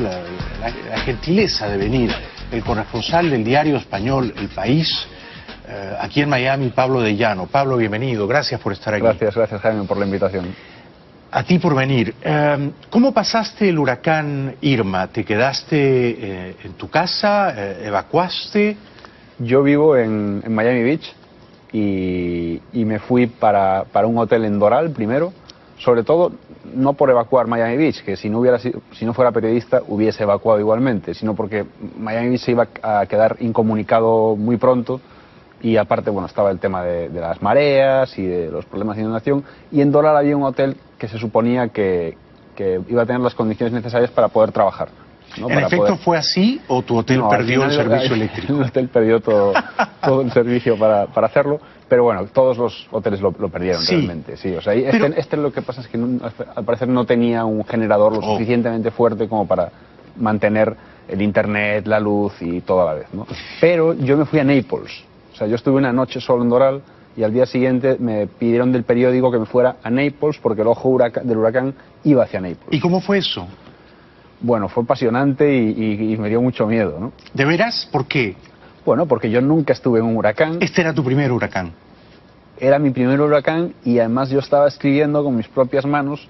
la gentileza de venir, el corresponsal del diario español El País, aquí en Miami, Pablo de Llano. Pablo, bienvenido, gracias por estar aquí. Gracias Jaime por la invitación. A ti por venir. ¿Cómo pasaste el huracán Irma? ¿Te quedaste en tu casa? ¿Evacuaste? Yo vivo en Miami Beach y me fui para un hotel en Doral primero, sobre todo no por evacuar Miami Beach, que si no fuera periodista hubiese evacuado igualmente, sino porque Miami Beach se iba a quedar incomunicado muy pronto y aparte, bueno, estaba el tema de las mareas y de los problemas de inundación, y en Doral había un hotel que se suponía que iba a tener las condiciones necesarias para poder trabajar, ¿no? ¿En efecto fue así o tu hotel perdió el servicio eléctrico? El hotel perdió todo el servicio para hacerlo, pero bueno, todos los hoteles lo perdieron realmente. Sí, o sea, lo que pasa es que al parecer no tenía un generador lo suficientemente fuerte como para mantener el internet, la luz y todo a la vez, ¿no? Pero yo me fui a Naples, o sea, yo estuve una noche solo en Doral y al día siguiente me pidieron del periódico que me fuera a Naples porque el ojo del huracán iba hacia Naples. ¿Y cómo fue eso? Bueno, fue apasionante y me dio mucho miedo, ¿no? ¿De veras? ¿Por qué? Bueno, porque yo nunca estuve en un huracán. ¿Este era tu primer huracán? Era mi primer huracán y además yo estaba escribiendo con mis propias manos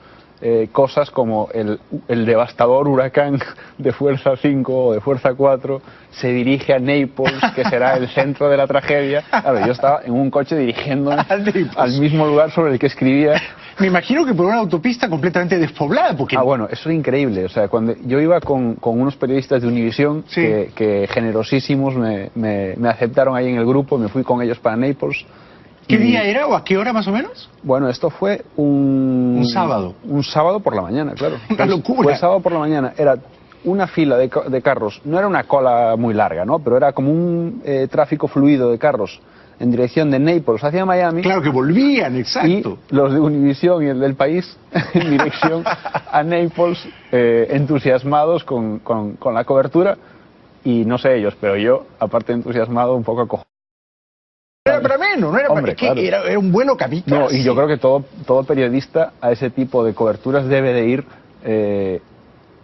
cosas como el devastador huracán de fuerza 5 o de fuerza 4 se dirige a Naples, que será el centro de la tragedia. Claro, yo estaba en un coche dirigiéndome al mismo lugar sobre el que escribía. Me imagino que por una autopista completamente despoblada, porque... bueno, eso es increíble. O sea, cuando yo iba con unos periodistas de Univisión que generosísimos me aceptaron ahí en el grupo, me fui con ellos para Naples. ¿Qué día era o a qué hora más o menos? Bueno, esto fue un sábado. Un sábado por la mañana, claro. Una locura. Fue sábado por la mañana. Era una fila de carros. No era una cola muy larga, ¿no? Pero era como un tráfico fluido de carros en dirección de Naples hacia Miami. Claro que volvían, exacto. Y los de Univisión y el del País en dirección a Naples, entusiasmados con la cobertura. Y no sé ellos, pero yo, aparte de entusiasmado, un poco acojonado. No era para menos, no era para... Claro. Era un vuelo kamikaze. No, y yo creo que todo periodista a ese tipo de coberturas debe de ir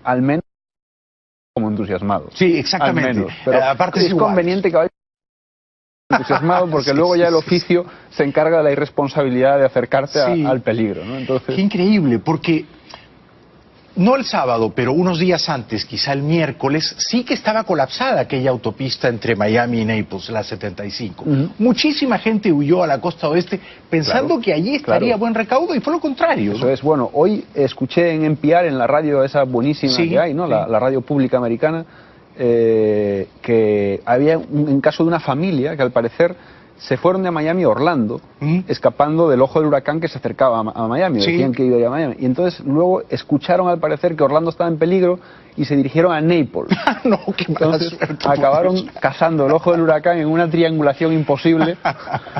al menos como entusiasmado. Sí, exactamente. Al menos. Pero aparte es conveniente que vaya entusiasmado porque luego ya el oficio se encarga de la irresponsabilidad de acercarte al peligro, ¿no? Entonces... Qué increíble, porque no el sábado, pero unos días antes, quizá el miércoles, sí que estaba colapsada aquella autopista entre Miami y Naples, la 75. Muchísima gente huyó a la costa oeste pensando que allí estaría buen recaudo y fue lo contrario. Eso es, bueno, hoy escuché en NPR, en la radio esa buenísima que hay, ¿no? La radio pública americana, que había un caso de una familia que al parecer se fueron de Miami a Orlando, escapando del ojo del huracán que se acercaba a Miami, decían que iba a ir a Miami. Y entonces luego escucharon al parecer que Orlando estaba en peligro y se dirigieron a Naples. No, qué mala suerte, acabaron cazando el ojo del huracán en una triangulación imposible,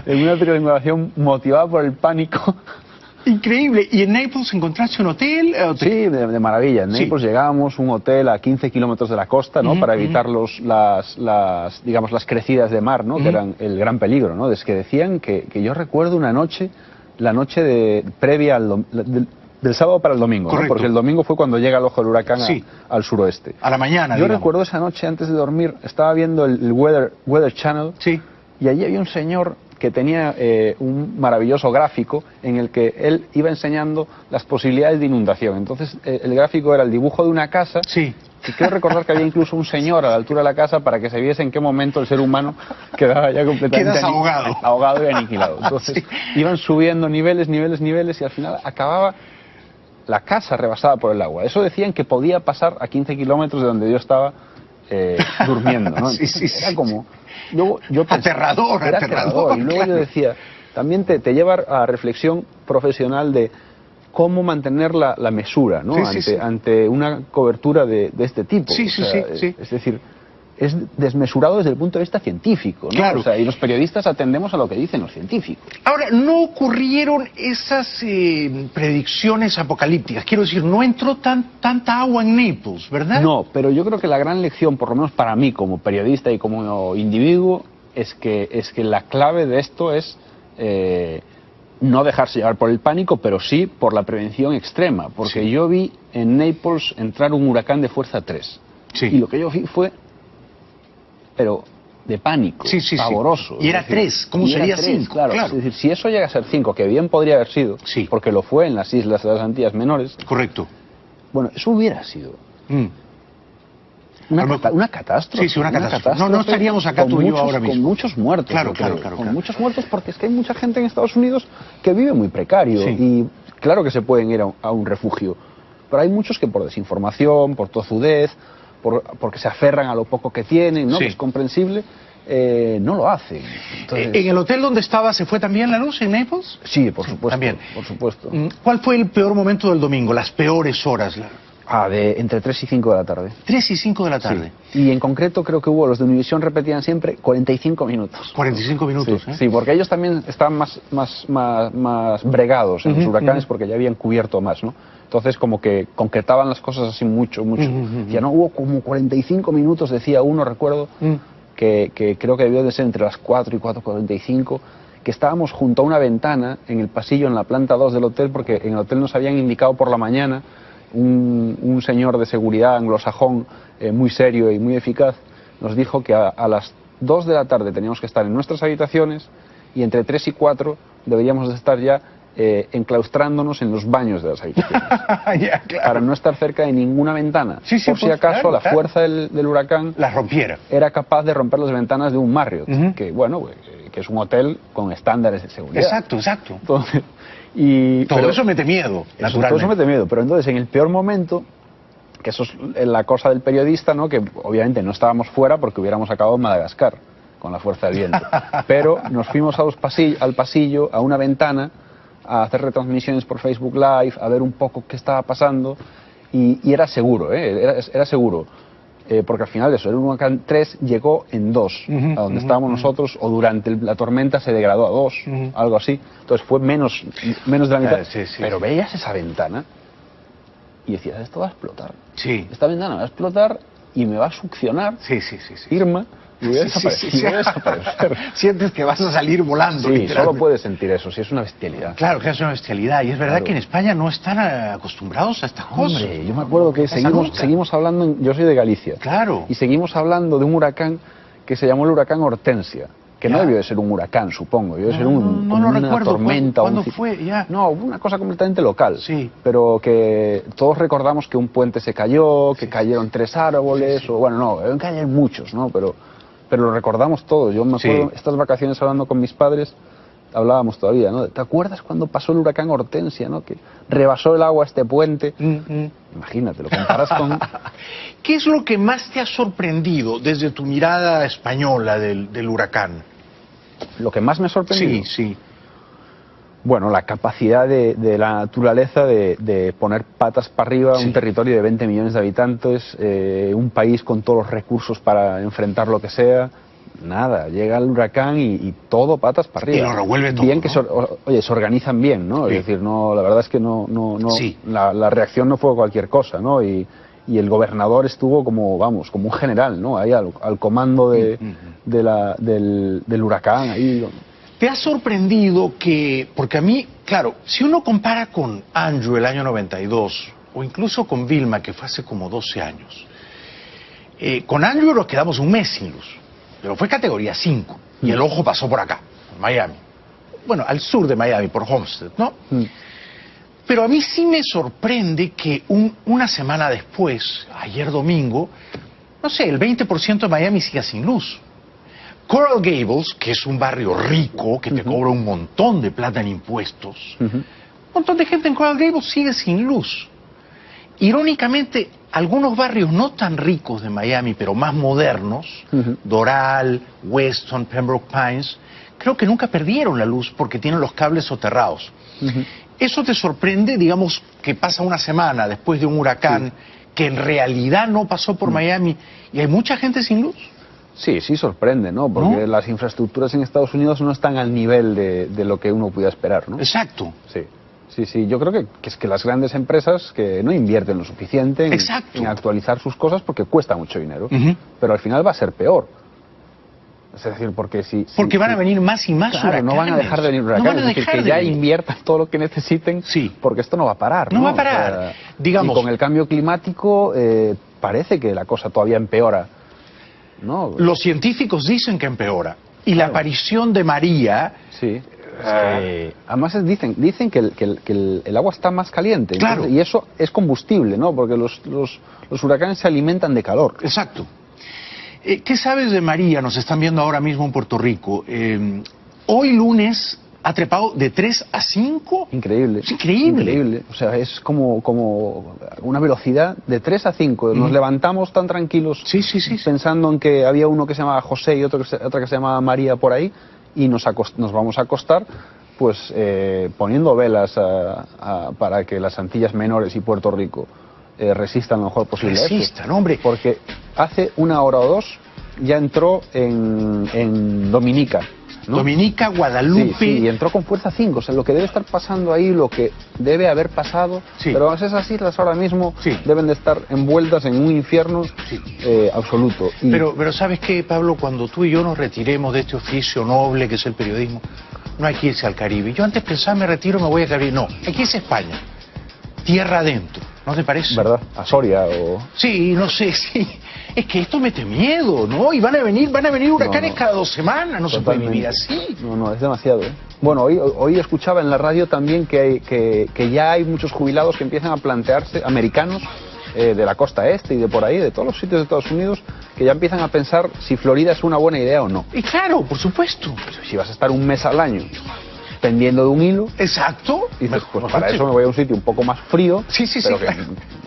en una triangulación motivada por el pánico. Increíble. ¿Y en Naples encontraste un hotel? Sí, de maravilla. En Naples llegábamos a un hotel a 15 kilómetros de la costa, ¿no? Para evitar las crecidas de mar, ¿no? Que eran el gran peligro, ¿no? Es que decían que yo recuerdo una noche, la noche previa del sábado para el domingo, ¿no? Porque el domingo fue cuando llega el ojo del huracán al suroeste. A la mañana, Yo recuerdo esa noche antes de dormir, estaba viendo el Weather Channel y allí había un señor que tenía un maravilloso gráfico en el que él iba enseñando las posibilidades de inundación. Entonces el gráfico era el dibujo de una casa y creo recordar que había incluso un señor a la altura de la casa para que se viese en qué momento el ser humano quedaba ya completamente ahogado y aniquilado. Entonces iban subiendo niveles y al final acababa la casa rebasada por el agua. Eso decían que podía pasar a 15 kilómetros de donde yo estaba durmiendo, ¿no? Era como... Luego, yo pensé, aterrador. Y luego yo decía, también te lleva a reflexión profesional de cómo mantener la mesura, ¿no? Ante una cobertura de este tipo. Es decir, es desmesurado desde el punto de vista científico, ¿no? Claro. O sea, y los periodistas atendemos a lo que dicen los científicos. Ahora, no ocurrieron esas predicciones apocalípticas. Quiero decir, no entró tanta agua en Naples, ¿verdad? No, pero yo creo que la gran lección, por lo menos para mí como periodista y como individuo, es que la clave de esto es no dejarse llevar por el pánico, pero sí por la prevención extrema, porque sí. Yo vi en Naples entrar un huracán de fuerza 3. Sí. Y lo que yo vi fue, pero de pánico, pavoroso. Y era 3, ¿cómo sería 5? Claro. Es decir, si eso llega a ser 5, que bien podría haber sido, porque lo fue en las islas de las Antillas Menores. Correcto. Bueno, eso hubiera sido una catástrofe. Sí, una catástrofe. No estaríamos acá tú y yo ahora mismo. Con muchos muertos. Claro. Muchos muertos, porque es que hay mucha gente en Estados Unidos que vive muy precario. Y claro que se pueden ir a un refugio. Pero hay muchos que por desinformación, por tozudez, porque se aferran a lo poco que tienen, ¿no? Que es comprensible, no lo hacen. Entonces... ¿En el hotel donde estaba se fue también la luz en Naples? Sí, por supuesto. También. Por supuesto. ¿Cuál fue el peor momento del domingo, las peores horas? Entre 3 y 5 de la tarde. 3 y 5 de la tarde. Sí. Y en concreto creo que los de Univisión repetían siempre 45 minutos. 45 minutos, sí, sí, porque ellos también estaban más bregados en los huracanes porque ya habían cubierto más, ¿no? Entonces como que concretaban las cosas así mucho. Ya no hubo como 45 minutos, decía uno, recuerdo, que creo que debió de ser entre las 4 y 4:45, que estábamos junto a una ventana en el pasillo, en la planta 2 del hotel, porque en el hotel nos habían indicado por la mañana un señor de seguridad anglosajón muy serio y muy eficaz, nos dijo que a las 2 de la tarde teníamos que estar en nuestras habitaciones y entre 3 y 4 deberíamos de estar ya enclaustrándonos en los baños de las habitaciones. Para no estar cerca de ninguna ventana. Por si acaso la fuerza del huracán la rompiera. Era capaz de romper las ventanas de un Marriott, que es un hotel con estándares de seguridad. Exacto. Entonces, todo eso mete miedo, naturalmente. Todo eso mete miedo, pero entonces en el peor momento, que eso es la cosa del periodista, ¿no? Que obviamente no estábamos fuera porque hubiéramos acabado en Madagascar con la fuerza del viento, pero nos fuimos al pasillo, a una ventana, a hacer retransmisiones por Facebook Live, a ver un poco qué estaba pasando, y era seguro, era seguro. Porque al final el huracán 3 llegó en 2, a donde estábamos nosotros, o durante la tormenta se degradó a 2, algo así. Entonces fue menos de la mitad. Pero veías esa ventana y decías, esto va a explotar. Esta ventana va a explotar y me va a succionar. Irma, y voy a desaparecer. Sientes que vas a salir volando. Sí, solo puedes sentir eso, es una bestialidad. Claro que es una bestialidad, y es verdad que en España no están acostumbrados a estas cosas. Hombre, yo me acuerdo que seguimos hablando, yo soy de Galicia. Claro. Y seguimos hablando de un huracán que se llamó el huracán Hortensia, que no debió de ser un huracán, supongo, debió de ser una tormenta. ¿Cuándo fue? No, una cosa completamente local. Pero que todos recordamos que un puente se cayó, que cayeron 3 árboles, o bueno, no, deben caer muchos, ¿no? Pero lo recordamos todos. Yo me acuerdo, estas vacaciones hablando con mis padres, hablábamos todavía, ¿no? ¿Te acuerdas cuando pasó el huracán Hortensia, ¿no? Que rebasó el agua este puente. Imagínate, lo comparas con... ¿Qué es lo que más te ha sorprendido desde tu mirada española del huracán? Lo que más me ha sorprendido. Sí. Bueno, la capacidad de la naturaleza de poner patas para arriba un territorio de 20 millones de habitantes, un país con todos los recursos para enfrentar lo que sea. Nada, llega el huracán y todo patas para arriba. Y lo revuelve todo, bien, ¿no? Se organizan bien, ¿no? Es decir, la verdad es que la reacción no fue cualquier cosa, ¿no? Y el gobernador estuvo como un general, ¿no? Ahí al comando del huracán, ahí... ¿Te ha sorprendido que, porque a mí, claro, si uno compara con Andrew el año 92, o incluso con Vilma, que fue hace como 12 años, con Andrew nos quedamos un mes sin luz, pero fue categoría 5, y el ojo pasó por acá, en Miami. Bueno, al sur de Miami, por Homestead, ¿no? Pero a mí sí me sorprende que una semana después, ayer domingo, no sé, el 20% de Miami siga sin luz. Coral Gables, que es un barrio rico, que te cobra un montón de plata en impuestos, un montón de gente en Coral Gables sigue sin luz. Irónicamente, algunos barrios no tan ricos de Miami, pero más modernos, Doral, Weston, Pembroke Pines, creo que nunca perdieron la luz porque tienen los cables soterrados. ¿Eso te sorprende, digamos, que pasa una semana después de un huracán que en realidad no pasó por Miami y hay mucha gente sin luz? Sí, sorprende, ¿no? Porque las infraestructuras en Estados Unidos no están al nivel de lo que uno pudiera esperar, ¿no? Exacto. Sí, yo creo que es que las grandes empresas que no invierten lo suficiente en actualizar sus cosas porque cuesta mucho dinero, pero al final va a ser peor. Es decir, porque porque van a venir más y más huracanes. No van a dejar de venir huracanes. No van a dejar es decir, que ya inviertan todo lo que necesiten, porque esto no va a parar. No va a parar. O sea, digamos, y con el cambio climático parece que la cosa todavía empeora, ¿no? Los científicos dicen que empeora. Y la aparición de María... Sí. Además dicen que el agua está más caliente. Claro. Entonces, y eso es combustible, ¿no? Porque los huracanes se alimentan de calor. Exacto. ¿Qué sabes de María? Nos están viendo ahora mismo en Puerto Rico. Hoy lunes ha trepado de 3 a 5. Increíble. Es increíble. Increíble. O sea, es como una velocidad de 3 a 5. Nos levantamos tan tranquilos pensando en que había uno que se llamaba José y otra que se llamaba María por ahí, y nos vamos a acostar pues poniendo velas para que las Antillas Menores y Puerto Rico resistan lo mejor posible. Resistan, hombre. Porque hace 1 hora o 2 ya entró en Dominica, ¿no? Dominica, Guadalupe. Sí, y entró con fuerza 5. O sea, lo que debe estar pasando ahí, lo que debe haber pasado. Pero esas islas ahora mismo deben de estar envueltas en un infierno absoluto. Pero ¿sabes qué, Pablo? Cuando tú y yo nos retiremos de este oficio noble que es el periodismo, no hay que irse al Caribe. Yo antes pensaba, me retiro, me voy al Caribe. No, aquí es España. Tierra adentro. ¿No te parece? ¿Verdad? A Soria o... Sí, no sé, sí. Es que esto mete miedo, ¿no? Y van a venir huracanes cada 2 semanas. No se puede vivir así. No, es demasiado, ¿eh? Bueno, hoy escuchaba en la radio también que ya hay muchos jubilados que empiezan a plantearse, americanos, de la costa este y de por ahí, de todos los sitios de Estados Unidos, que ya empiezan a pensar si Florida es una buena idea o no. Y claro, por supuesto. Si vas a estar 1 mes al año pendiendo de un hilo. Exacto. Y dices, pues para eso me voy a un sitio un poco más frío, pero que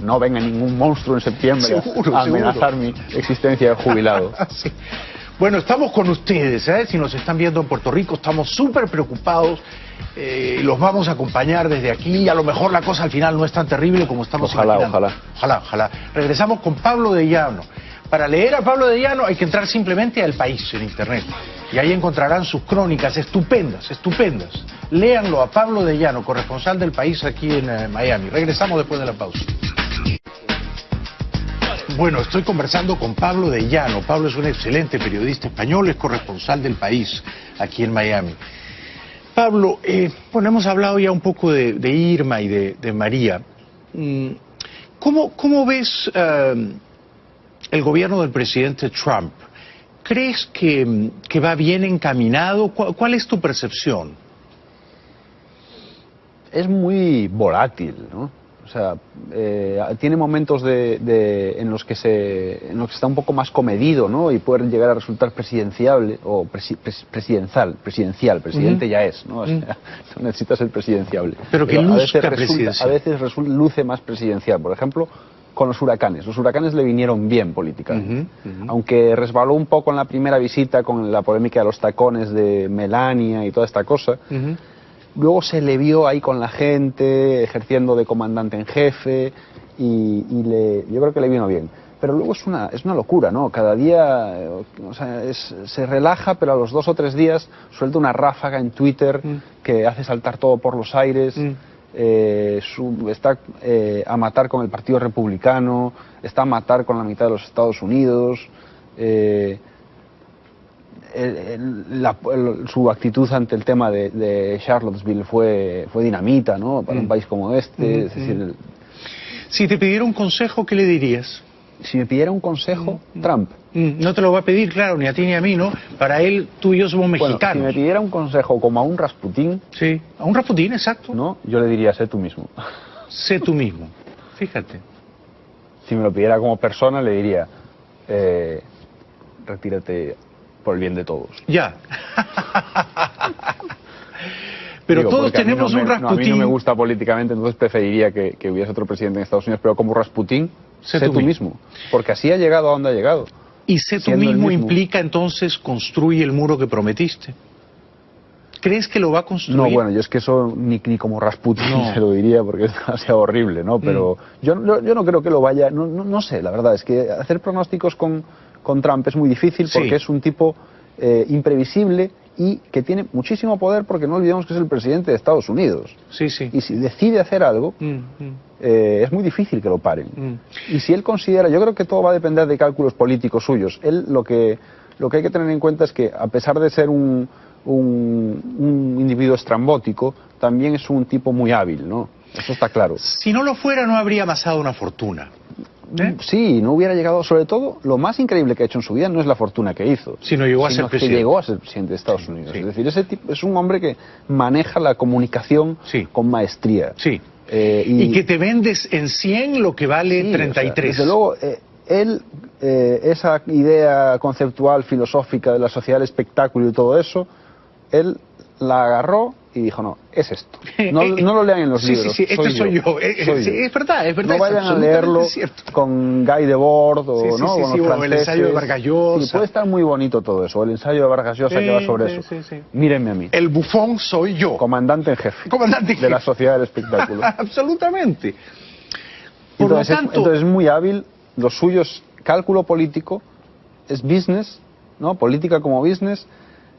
no venga ningún monstruo en septiembre a amenazar mi existencia de jubilado. Sí. Bueno, estamos con ustedes, ¿eh? Si nos están viendo en Puerto Rico, estamos súper preocupados. Los vamos a acompañar desde aquí. A lo mejor la cosa al final no es tan terrible como estamos imaginando. Ojalá. Regresamos con Pablo de Llano. Para leer a Pablo de Llano hay que entrar simplemente a El País en internet. Y ahí encontrarán sus crónicas estupendas. Léanlo a Pablo de Llano, corresponsal del País aquí en Miami. Regresamos después de la pausa. Bueno, estoy conversando con Pablo de Llano. Pablo es un excelente periodista español, es corresponsal del País aquí en Miami. Pablo, hemos hablado ya un poco de Irma y de María. ¿Cómo ves el gobierno del presidente Trump? ¿Crees que va bien encaminado? ¿Cuál es tu percepción? Es muy volátil, ¿no? O sea, tiene momentos en los que está un poco más comedido, ¿no? Y puede llegar a resultar presidenciable o presidencial. Presidente ya es, ¿no? O sea, no necesita ser presidenciable. Pero que a veces luce más presidencial. Por ejemplo, con los huracanes. Los huracanes le vinieron bien políticamente. Aunque resbaló un poco en la primera visita con la polémica de los tacones de Melania y toda esta cosa. Luego se le vio ahí con la gente, ejerciendo de comandante en jefe, yo creo que le vino bien. Pero luego es una locura, ¿no? Cada día, o sea, se relaja, pero a los 2 o 3 días suelta una ráfaga en Twitter que hace saltar todo por los aires. Está a matar con el Partido Republicano, está a matar con la mitad de los Estados Unidos. Su actitud ante el tema de Charlottesville fue dinamita, ¿no? Para un país como este. Es decir, si te pidiera un consejo, ¿qué le dirías? Si me pidiera un consejo, Trump. No te lo va a pedir, claro, ni a ti ni a mí, ¿no? Para él, tú y yo somos mexicanos. Bueno, si me pidiera un consejo como a un Rasputín... Sí, a un Rasputín, exacto. ¿No? Yo le diría, sé tú mismo. Sé tú mismo, fíjate. Si me lo pidiera como persona, le diría, retírate por el bien de todos. Ya. Pero todos tenemos un Rasputín. A mí no me gusta políticamente, entonces preferiría que hubiese otro presidente en Estados Unidos, pero como Rasputín, sé tú mismo. Porque así ha llegado a donde ha llegado. Y sé tú mismo implica entonces construye el muro que prometiste. ¿Crees que lo va a construir? No, bueno, yo es que eso ni como Rasputin se lo diría porque es demasiado horrible, ¿no? Pero yo no creo que lo vaya... No sé, la verdad, es que hacer pronósticos con Trump es muy difícil porque es un tipo imprevisible y que tiene muchísimo poder porque no olvidemos que es el presidente de Estados Unidos. Sí, sí. Y si decide hacer algo, es muy difícil que lo paren. Y si él considera... Yo creo que todo va a depender de cálculos políticos suyos. Él lo que lo que hay que tener en cuenta es que, a pesar de ser un individuo estrambótico, también es un tipo muy hábil, ¿no? Eso está claro. Si no lo fuera, no habría amasado una fortuna. Sí, no hubiera llegado, sobre todo, lo más increíble que ha hecho en su vida no es la fortuna que hizo, sino llegó a ser presidente. Que llegó a ser presidente de Estados Unidos. Sí. Es decir, ese tipo es un hombre que maneja la comunicación con maestría. Sí. Y que te vendes en 100 lo que vale 33. O sea, desde luego, él, esa idea conceptual, filosófica de la sociedad del espectáculo y todo eso, él la agarró y dijo, no, es esto. No lo lean en los libros. Sí, este soy yo. Es verdad. No vayan a leerlo con Guy Debord o con los franceses. O el ensayo de Vargas Llosa. Sí, puede estar muy bonito todo eso. O el ensayo de Vargas Llosa que va sobre eso. Mírenme a mí. El bufón soy yo. Comandante en jefe. De la sociedad del espectáculo. Absolutamente. Entonces es muy hábil. Lo suyo es cálculo político, es business, ¿no? Política como business.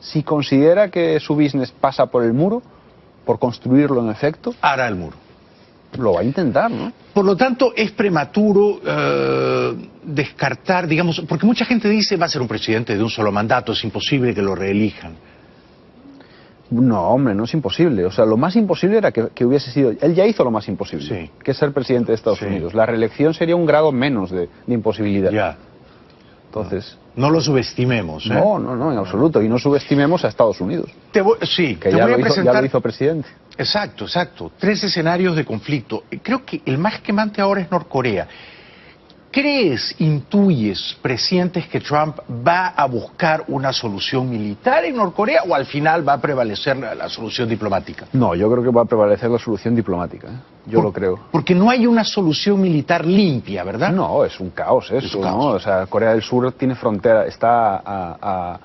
Si considera que su business pasa por el muro, por construirlo en efecto, hará el muro. Lo va a intentar, ¿no? Por lo tanto, es prematuro descartar, digamos, porque mucha gente dice va a ser un presidente de un solo mandato, es imposible que lo reelijan. No, hombre, no es imposible. O sea, lo más imposible era que hubiese sido... Él ya hizo lo más imposible, que es ser presidente de Estados Unidos. La reelección sería un grado menos de imposibilidad. Ya. Entonces... No lo subestimemos, ¿eh? No, en absoluto. Y no subestimemos a Estados Unidos. Que ya lo hizo presidente. Exacto. 3 escenarios de conflicto. Creo que el más quemante ahora es Norcorea. ¿Crees, intuyes, presientes que Trump va a buscar una solución militar en Norcorea o al final va a prevalecer la solución diplomática? No, yo creo que va a prevalecer la solución diplomática. Yo lo creo. Porque no hay una solución militar limpia, ¿verdad? No, es un caos eso, ¿no? O sea, Corea del Sur tiene frontera, está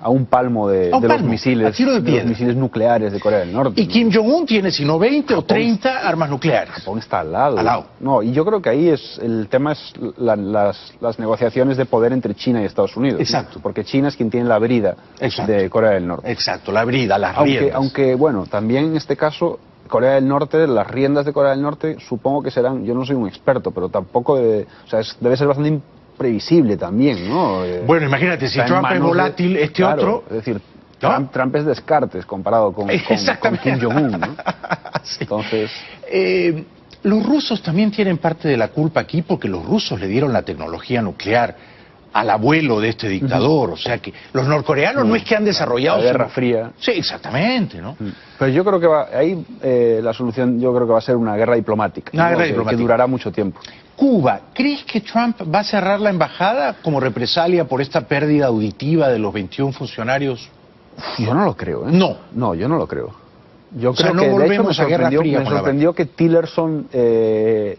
a un palmo de los misiles nucleares de Corea del Norte. Y Kim Jong-un tiene, si no 20 o 30 armas nucleares. Japón está al lado. No, y yo creo que ahí el tema es las negociaciones de poder entre China y Estados Unidos. Exacto. ¿No? Porque China es quien tiene la brida de Corea del Norte. Exacto, la brida, las riendas. Aunque, bueno, también en este caso... Corea del Norte, las riendas de Corea del Norte, supongo que serán, yo no soy un experto, pero tampoco debe ser bastante imprevisible también, ¿no? Bueno, imagínate, si Trump es volátil, otro... Es decir, Trump es Descartes comparado con Kim Jong-un, ¿no? Sí. Entonces... los rusos también tienen parte de la culpa aquí porque los rusos le dieron la tecnología nuclear al abuelo de este dictador, o sea que los norcoreanos no es que han desarrollado... La Guerra Fría. Sí, exactamente, ¿no? Pero yo creo que la solución yo creo que va a ser una guerra diplomática. Que durará mucho tiempo. Cuba, ¿crees que Trump va a cerrar la embajada como represalia por esta pérdida auditiva de los 21 funcionarios? Yo no lo creo, ¿eh? No, yo no lo creo. Yo creo no que volvemos de hecho me sorprendió que Tillerson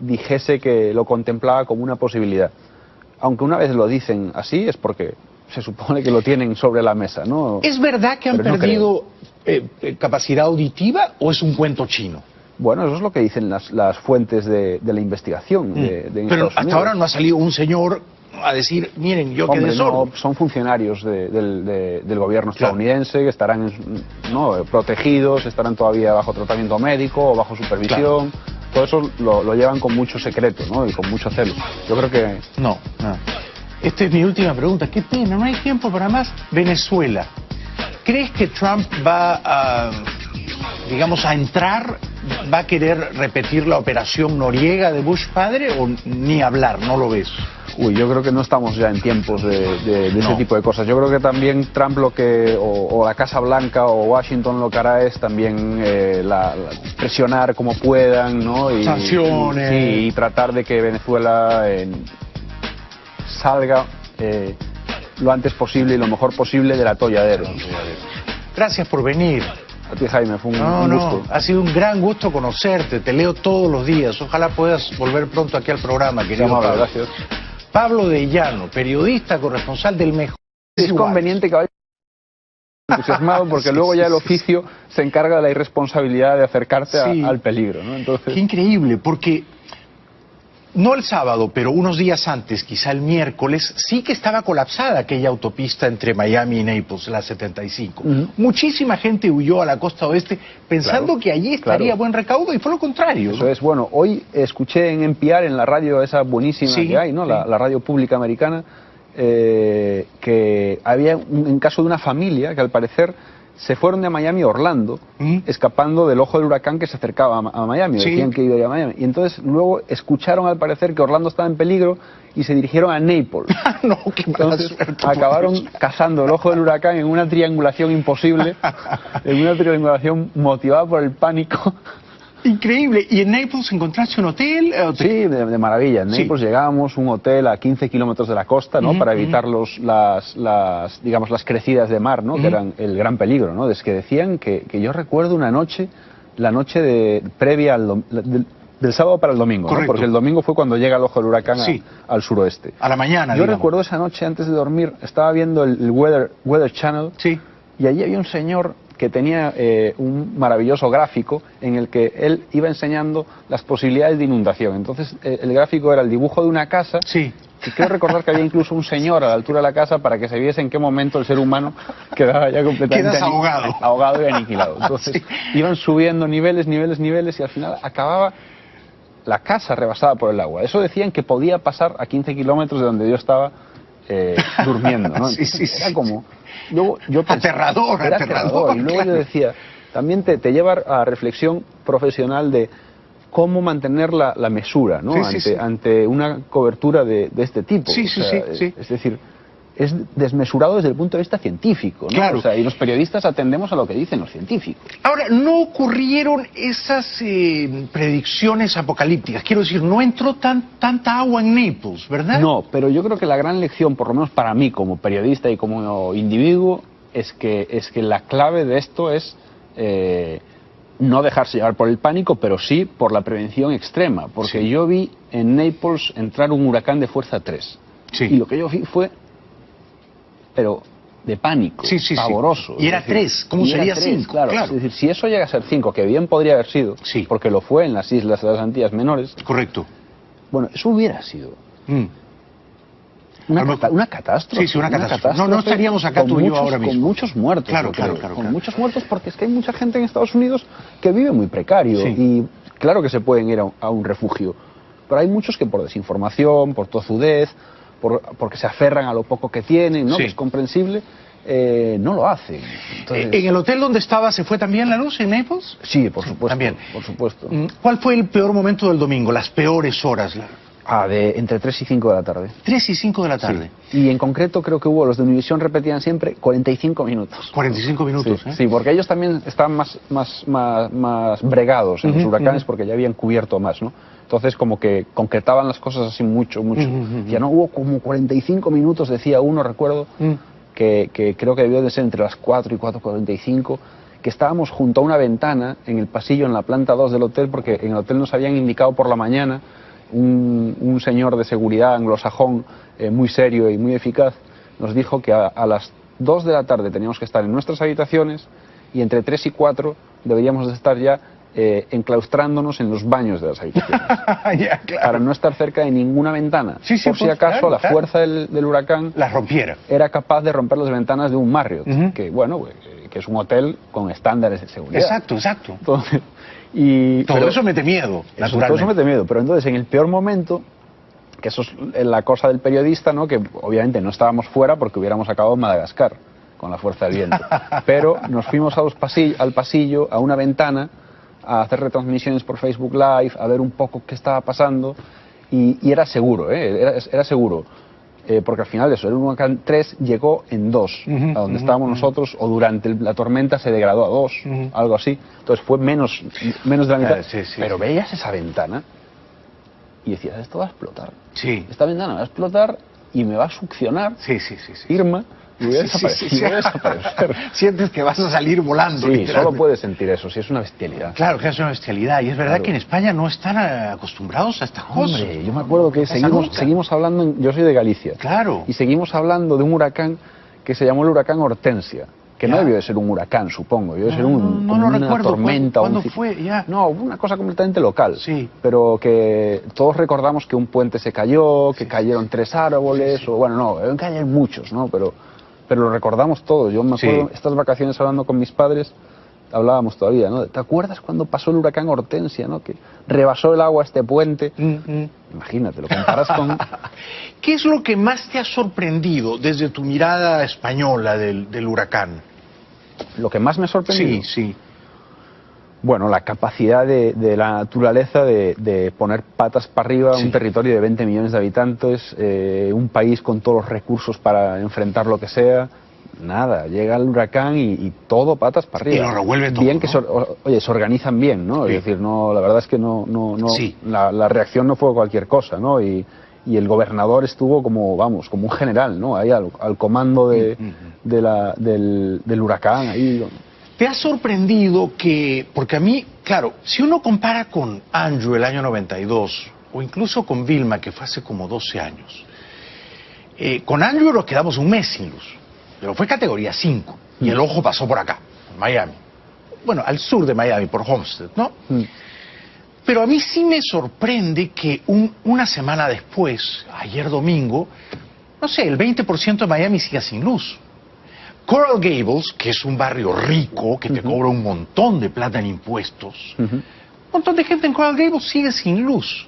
dijese que lo contemplaba como una posibilidad. Aunque una vez lo dicen así es porque se supone que lo tienen sobre la mesa, ¿no? ¿Es verdad que han perdido capacidad auditiva o es un cuento chino? Bueno, eso es lo que dicen las fuentes de la investigación de Pero hasta ahora no ha salido un señor a decir, miren, yo quedé sordo. No, son funcionarios del gobierno estadounidense que estarán protegidos, estarán todavía bajo tratamiento médico o bajo supervisión. Todo eso lo llevan con mucho secreto, ¿no? Y con mucho celo. Yo creo que... No. Esta es mi última pregunta. Qué pena, no hay tiempo para más. Venezuela. ¿Crees que Trump va a entrar, va a querer repetir la operación Noriega de Bush padre o ni hablar, no lo ves? Yo creo que no estamos ya en tiempos de ese tipo de cosas. Yo creo que también Trump o la Casa Blanca o Washington lo que hará es también presionar como puedan, ¿no? Sanciones. Y tratar de que Venezuela salga lo antes posible y lo mejor posible del atolladero. Gracias por venir. A ti, Jaime, fue un gusto. Ha sido un gran gusto conocerte, te leo todos los días. Ojalá puedas volver pronto aquí al programa, querido Pablo. Gracias. Pablo de Llano, periodista, corresponsal del Mejor. Es conveniente que vaya entusiasmado porque luego ya el oficio se encarga de la irresponsabilidad de acercarte al peligro, ¿no? Entonces... Qué increíble, porque no el sábado, pero unos días antes, quizá el miércoles, sí que estaba colapsada aquella autopista entre Miami y Naples, la 75. Muchísima gente huyó a la costa oeste pensando que allí estaría buen recaudo y fue lo contrario. Eso es, bueno, hoy escuché en NPR, en la radio esa buenísima que hay, ¿no? La radio pública americana, que había un caso de una familia que al parecer se fueron de Miami a Orlando, escapando del ojo del huracán que se acercaba a Miami. Sí. Decían que iba a ir a Miami. Y entonces luego escucharon al parecer que Orlando estaba en peligro y se dirigieron a Naples. No, qué mala suerte, acabaron cazando el ojo del huracán en una triangulación imposible, en una triangulación motivada por el pánico. Increíble. ¿Y en Naples encontraste un hotel? Sí, de maravilla. En Naples llegábamos un hotel a 15 kilómetros de la costa, ¿no? Para evitar digamos, las crecidas de mar, ¿no? Que eran el gran peligro, ¿no? Es que decían que yo recuerdo una noche, la noche previa del sábado para el domingo, ¿no? Porque el domingo fue cuando llega el ojo del huracán al suroeste. A la mañana, Yo recuerdo esa noche antes de dormir, estaba viendo el Weather Channel y allí había un señor que tenía un maravilloso gráfico en el que él iba enseñando las posibilidades de inundación. Entonces el gráfico era el dibujo de una casa y creo recordar que había incluso un señor a la altura de la casa para que se viese en qué momento el ser humano quedaba ya completamente ahogado y aniquilado. Entonces iban subiendo niveles y al final acababa la casa rebasada por el agua. Eso decían que podía pasar a 15 kilómetros de donde yo estaba durmiendo, ¿no? Era como... Luego, yo pensé, aterrador. Y luego yo decía, también te lleva a reflexión profesional de cómo mantener la mesura, ¿no? Ante una cobertura de este tipo. Es decir, es desmesurado desde el punto de vista científico, ¿no? Claro. O sea, y los periodistas atendemos a lo que dicen los científicos. Ahora, no ocurrieron esas predicciones apocalípticas. Quiero decir, no entró tanta agua en Naples, ¿verdad? No, pero yo creo que la gran lección, por lo menos para mí como periodista y como individuo, es que la clave de esto es no dejarse llevar por el pánico, pero sí por la prevención extrema. Porque yo vi en Naples entrar un huracán de fuerza 3. Y lo que yo vi fue... pero de pánico, pavoroso. Y era 3, ¿cómo sería 5? Claro. Es decir, si eso llega a ser 5, que bien podría haber sido, porque lo fue en las islas de las Antillas Menores. Correcto. Bueno, eso hubiera sido una catástrofe. Sí, una catástrofe. No estaríamos acá tú y yo ahora mismo. Con muchos muertos. Claro. Con muchos muertos, porque es que hay mucha gente en Estados Unidos que vive muy precario. Y claro que se pueden ir a un refugio, pero hay muchos que por desinformación, por tozudez, porque se aferran a lo poco que tienen, ¿no? Que es comprensible, no lo hacen. Entonces... ¿En el hotel donde estaba se fue también la luz en Naples? Sí, por supuesto. También. Por supuesto. ¿Cuál fue el peor momento del domingo, las peores horas? Entre 3 y 5 de la tarde. 3 y 5 de la tarde. Y en concreto creo que los de Univisión repetían siempre 45 minutos. 45 minutos, Sí, porque ellos también estaban más bregados en los huracanes porque ya habían cubierto más, ¿no? Entonces como que concretaban las cosas así mucho. Ya no hubo como 45 minutos, decía uno, recuerdo, que creo que debió de ser entre las 4 y 4:45, que estábamos junto a una ventana en el pasillo, en la planta 2 del hotel, porque en el hotel nos habían indicado por la mañana un señor de seguridad anglosajón muy serio y muy eficaz, nos dijo que a las 2 de la tarde teníamos que estar en nuestras habitaciones y entre 3 y 4 deberíamos de estar ya enclaustrándonos en los baños de las habitaciones para no estar cerca de ninguna ventana, por si acaso la fuerza del huracán la rompiera, era capaz de romper las ventanas de un Marriott, que es un hotel con estándares de seguridad. Exacto. Entonces, todo eso mete miedo, naturalmente. Todo eso mete miedo, pero entonces en el peor momento, que eso es la cosa del periodista, ¿no? Que obviamente no estábamos fuera porque hubiéramos acabado en Madagascar con la fuerza del viento, pero nos fuimos al pasillo, a una ventana, a hacer retransmisiones por Facebook Live, a ver un poco qué estaba pasando, y era seguro, era seguro, porque al final el huracán 3 llegó en 2, a donde estábamos nosotros, o durante la tormenta se degradó a 2, algo así, entonces fue menos de la mitad, pero veías esa ventana y decías, esto va a explotar, esta ventana va a explotar y me va a succionar Irma, y voy a desaparecer. Sientes que vas a salir volando. Sí, solo puedes sentir eso, es una bestialidad. Claro que es una bestialidad, y es verdad que en España no están acostumbrados a estas cosas. Hombre, yo me acuerdo que seguimos hablando, yo soy de Galicia, y seguimos hablando de un huracán que se llamó el huracán Hortensia, que no debió de ser un huracán, supongo, debió de ser una tormenta. ¿Cuándo fue? No, una cosa completamente local, pero que todos recordamos que un puente se cayó, que cayeron 3 árboles, o bueno, no, deben caer muchos, ¿no? Pero lo recordamos todos. Yo me acuerdo estas vacaciones hablando con mis padres, hablábamos todavía, ¿no? ¿Te acuerdas cuando pasó el huracán Hortensia, ¿no? Que rebasó el agua este puente. Imagínate, lo comparas con... ¿Qué es lo que más te ha sorprendido desde tu mirada española del huracán? Lo que más me ha sorprendido. Sí, sí. Bueno, la capacidad de la naturaleza de poner patas para arriba un territorio de 20 millones de habitantes, un país con todos los recursos para enfrentar lo que sea. Nada, llega el huracán y todo patas para arriba. Y lo revuelve todo, bien que ¿no? oye, se organizan bien, ¿no? Sí. Es decir, no, la verdad es que no Sí. la reacción no fue cualquier cosa, ¿no? Y el gobernador estuvo como, vamos, como un general, ¿no? Ahí al comando del huracán, ahí. ¿Te ha sorprendido que, porque a mí, claro, si uno compara con Andrew el año 92, o incluso con Vilma, que fue hace como 12 años, con Andrew nos quedamos un mes sin luz, pero fue categoría 5, y el ojo pasó por acá, en Miami. Bueno, al sur de Miami, por Homestead, ¿no? Pero a mí sí me sorprende que una semana después, ayer domingo, no sé, el 20% de Miami siga sin luz. Coral Gables, que es un barrio rico, que te cobra un montón de plata en impuestos, un montón de gente en Coral Gables sigue sin luz.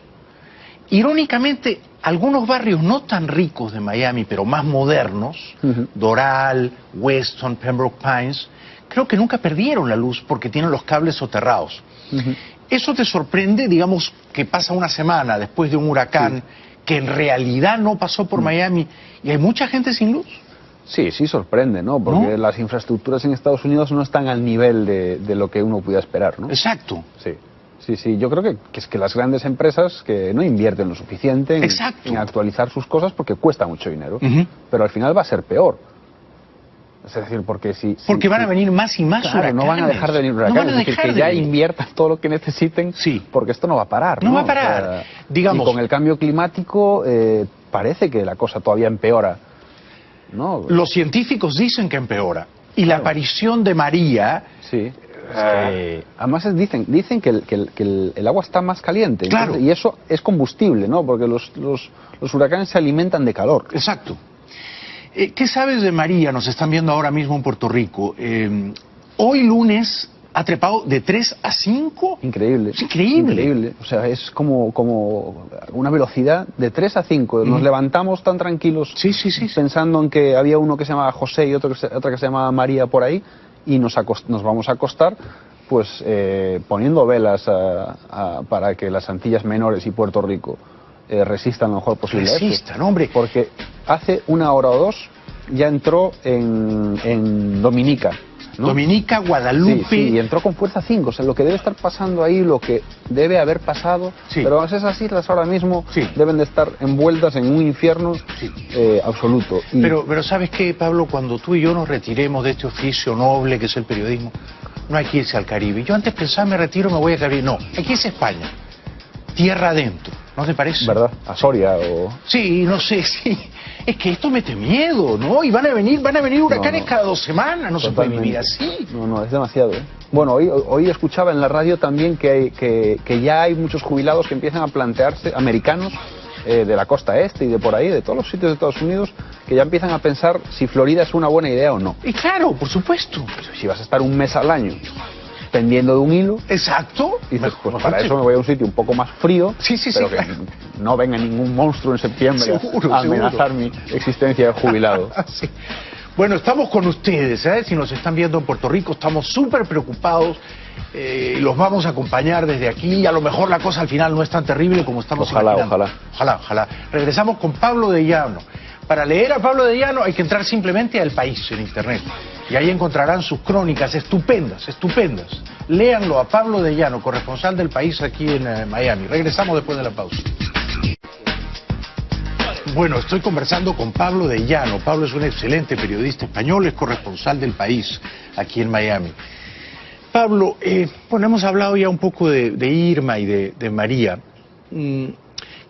Irónicamente, algunos barrios no tan ricos de Miami, pero más modernos, Doral, Weston, Pembroke Pines, creo que nunca perdieron la luz porque tienen los cables soterrados. ¿Eso te sorprende, digamos, que pasa una semana después de un huracán que en realidad no pasó por Miami y hay mucha gente sin luz? Sí, sí sorprende, ¿no? Porque las infraestructuras en Estados Unidos no están al nivel de lo que uno pudiera esperar, ¿no? Exacto. Sí, yo creo que es que las grandes empresas que no invierten lo suficiente en actualizar sus cosas porque cuesta mucho dinero, pero al final va a ser peor. Es decir, porque van a venir más y más huracanes. No van a dejar de venir huracanes, es decir, que ya inviertan todo lo que necesiten, porque esto no va a parar, ¿no? No va a parar. O sea, digamos, y con el cambio climático parece que la cosa todavía empeora, ¿no? Los científicos dicen que empeora. Y la aparición de María... además dicen que el agua está más caliente. Claro. Y eso es combustible, ¿no? Porque los huracanes se alimentan de calor. Exacto. ¿Qué sabes de María? Nos están viendo ahora mismo en Puerto Rico. Hoy lunes ha trepado de 3 a 5. Increíble. Es increíble. Increíble. O sea, es como una velocidad de 3 a 5. Nos levantamos tan tranquilos pensando en que había uno que se llamaba José y otra que se llamaba María por ahí, y nos vamos a acostar pues poniendo velas para que las Antillas Menores y Puerto Rico resistan lo mejor posible. Resistan, hombre. Porque hace 1 hora o 2 ya entró en Dominica, ¿no? Dominica, Guadalupe. Sí, y entró con fuerza 5. O sea, lo que debe estar pasando ahí, lo que debe haber pasado. Pero esas islas ahora mismo deben de estar envueltas en un infierno absoluto. Pero ¿sabes qué, Pablo? Cuando tú y yo nos retiremos de este oficio noble que es el periodismo, no hay que irse al Caribe. Yo antes pensaba, me retiro, me voy al Caribe. No, aquí es España. Tierra adentro. ¿No te parece? ¿Verdad? A Soria o... Sí, no sé, sí. Es que esto mete miedo, ¿no? Y van a venir huracanes cada 2 semanas, no se puede vivir así. No, es demasiado, ¿eh? Bueno, hoy escuchaba en la radio también que ya hay muchos jubilados que empiezan a plantearse, americanos, de la costa este y de por ahí, de todos los sitios de Estados Unidos, que ya empiezan a pensar si Florida es una buena idea o no. Y claro, por supuesto. Si vas a estar un mes al año pendiendo de un hilo. Exacto. Dices, pues para eso me voy a un sitio un poco más frío, pero que no venga ningún monstruo en septiembre a amenazar mi existencia de jubilado. Bueno, estamos con ustedes, ¿eh? Si nos están viendo en Puerto Rico, estamos súper preocupados. Los vamos a acompañar desde aquí. A lo mejor la cosa al final no es tan terrible como estamos imaginando. Ojalá. Regresamos con Pablo de Llano. Para leer a Pablo de Llano hay que entrar simplemente a El País en internet. Y ahí encontrarán sus crónicas estupendas. Léanlo a Pablo de Llano, corresponsal del País aquí en Miami. Regresamos después de la pausa. Bueno, estoy conversando con Pablo de Llano. Pablo es un excelente periodista español, es corresponsal del País aquí en Miami. Pablo, hemos hablado ya un poco de Irma y de María.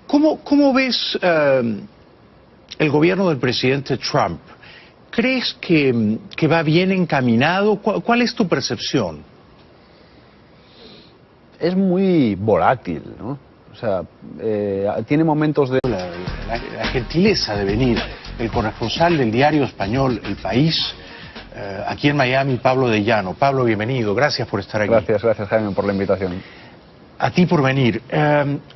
¿Cómo ves el gobierno del presidente Trump? ¿Crees que va bien encaminado? ¿Cuál es tu percepción? Es muy volátil, ¿no? O sea, tiene momentos de... La gentileza de venir el corresponsal del diario español El País aquí en Miami, Pablo de Llano. Pablo, bienvenido, gracias por estar aquí. Gracias Jaime por la invitación. A ti por venir.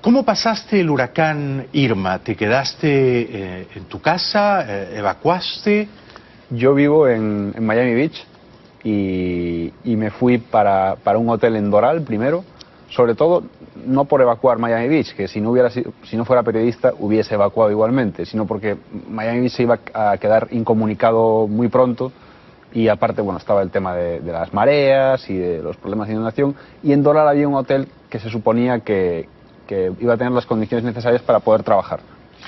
¿Cómo pasaste el huracán Irma? ¿Te quedaste en tu casa? ¿Evacuaste? Yo vivo en Miami Beach y me fui para un hotel en Doral primero, sobre todo no por evacuar Miami Beach, que si no fuera periodista hubiese evacuado igualmente, sino porque Miami Beach se iba a quedar incomunicado muy pronto y aparte, bueno, estaba el tema de las mareas y de los problemas de inundación, y en Doral había un hotel que se suponía que iba a tener las condiciones necesarias para poder trabajar,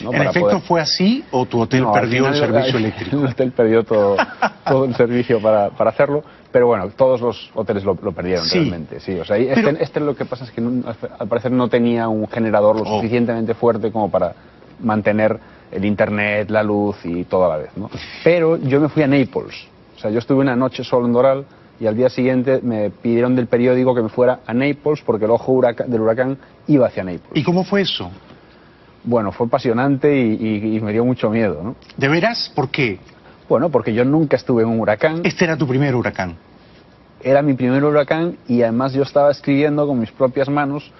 ¿no? ¿En efecto fue así o tu hotel perdió el servicio eléctrico? El hotel perdió todo el servicio para hacerlo, pero bueno, todos los hoteles lo perdieron realmente. Sí, o sea, este lo que pasa es que al parecer no tenía un generador lo suficientemente fuerte como para mantener el internet, la luz y todo a la vez, ¿no? Pero yo me fui a Naples, o sea, yo estuve una noche solo en Doral y al día siguiente me pidieron del periódico que me fuera a Naples porque el ojo del huracán iba hacia Naples. ¿Y cómo fue eso? Bueno, fue apasionante y me dio mucho miedo, ¿no? ¿De veras? ¿Por qué? Bueno, porque yo nunca estuve en un huracán. ¿Este era tu primer huracán? Era mi primer huracán y además yo estaba escribiendo con mis propias manos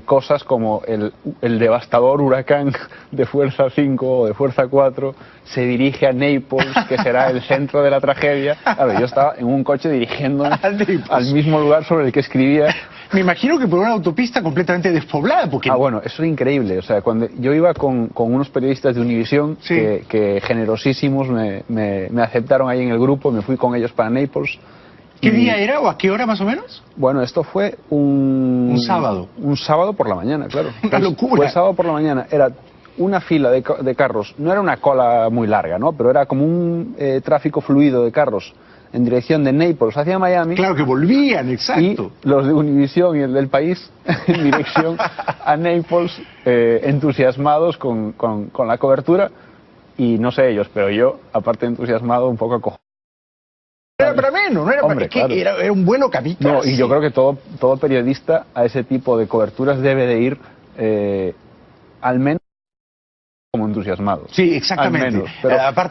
cosas como el devastador huracán de fuerza 5 o de fuerza 4 se dirige a Naples, que será el centro de la tragedia. A ver, yo estaba en un coche dirigiéndome al mismo lugar sobre el que escribía. Me imagino que por una autopista completamente despoblada, porque... bueno, eso es increíble. O sea, cuando yo iba con unos periodistas de Univisión que generosísimos me aceptaron ahí en el grupo, me fui con ellos para Naples. ¿Qué día era o a qué hora más o menos? Bueno, esto fue un sábado. Un sábado por la mañana, claro. Una locura. Fue sábado por la mañana. Era una fila de carros. No era una cola muy larga, ¿no? Pero era como un tráfico fluido de carros en dirección de Naples hacia Miami. Claro que volvían, exacto. Y los de Univisión y el del País en dirección a Naples, entusiasmados con la cobertura. Y no sé ellos, pero yo, aparte de entusiasmado, un poco acojonado. No era para menos, no era para menos. Claro. Era un vuelo kamikaze. No, y yo creo que todo periodista a ese tipo de coberturas debe de ir al menos como entusiasmado. Sí, exactamente. Al menos, pero... aparte